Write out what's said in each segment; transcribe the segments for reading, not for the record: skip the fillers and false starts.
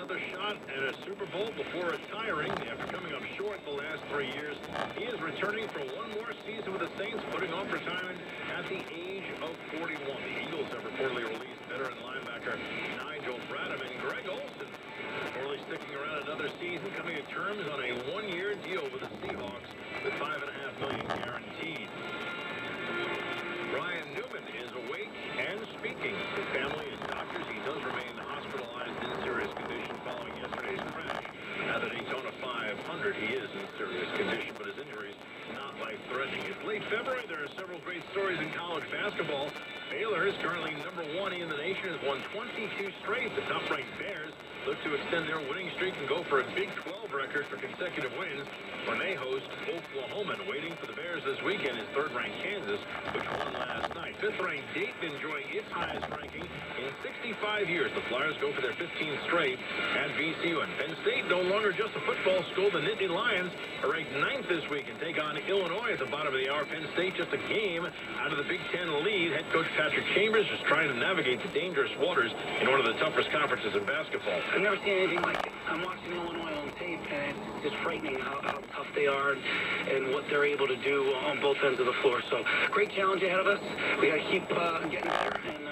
another shot at a Super Bowl before retiring after coming up short the last 3 years. He is returning for one more season with the Saints, putting off retirement at the age of 41. The Eagles have reportedly released veteran linebacker Nigel Bradham and Greg Olsen, reportedly sticking around another season, coming to terms on a one-year deal with the Seahawks with $5.5 million guaranteed. Brian Newman is awake and speaking to family and doctors. He does remain hospitalized in serious condition following yesterday's crash at the Daytona 500. He is in serious condition, but his injuries not life-threatening. It's late February. There are several great stories in college basketball. Baylor is currently number 1 in the nation, has won 22 straight. The top-ranked Bears look to extend their winning streak and go for a Big 12 record for consecutive wins when they host Oklahoma. And waiting for the Bears this weekend is third-ranked Kansas, which won last night. Fifth-ranked Dayton enjoying its highest ranking in 65 years. The Flyers go for their 15th straight at VCU. And Penn State, no longer just a football school. The Nittany Lions are ranked 9th this week and take on Illinois at the bottom of the hour. Penn State just a game out of the Big Ten lead. Head coach Patrick Chambers is trying to navigate the dangerous waters in one of the toughest conferences in basketball. I've never seen anything like it. I'm watching Illinois on tape, and it's just frightening how tough they are and what they're able to do on both ends of the floor. So, great challenge ahead of us. We got to keep getting better and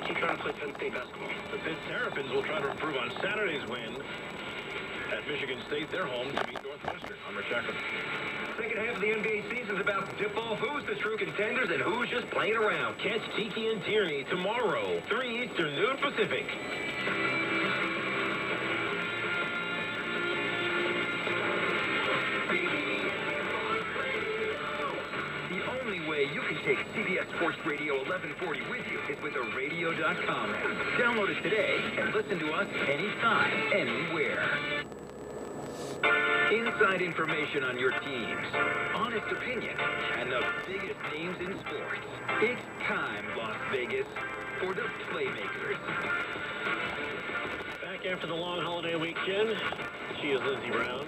keep trying to play Penn State basketball. The Pitt Terrapins will try to improve on Saturday's win at Michigan State. They're home to beat Northwestern. I'm Rich Akron. Second half of the NBA season is about to tip off who's the true contenders and who's just playing around. Catch Tiki and Tierney tomorrow, 3 Eastern, noon Pacific. The only way you can take CBS Sports Radio 1140 with you is with the radio.com app. Download it today and listen to us anytime, anywhere. Inside information on your teams, honest opinion, and the biggest names in sports. It's time, Las Vegas, for the Playmakers. Back after the long holiday weekend, she is Lindsey Brown.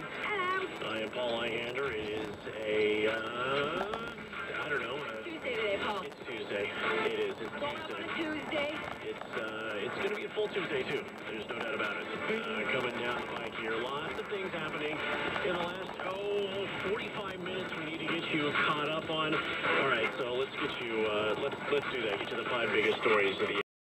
I am Paul Ihander. It is a, I don't know. Tuesday today, Paul. It's Tuesday. It is. It's Tuesday. Tuesday. It's going to be a full Tuesday, too. There's no doubt about it. Coming down the pike here. Lots of things happening in the last, 45 minutes we need to get you caught up on. All right, so let's get you, let's do that. Get you the 5 biggest stories of the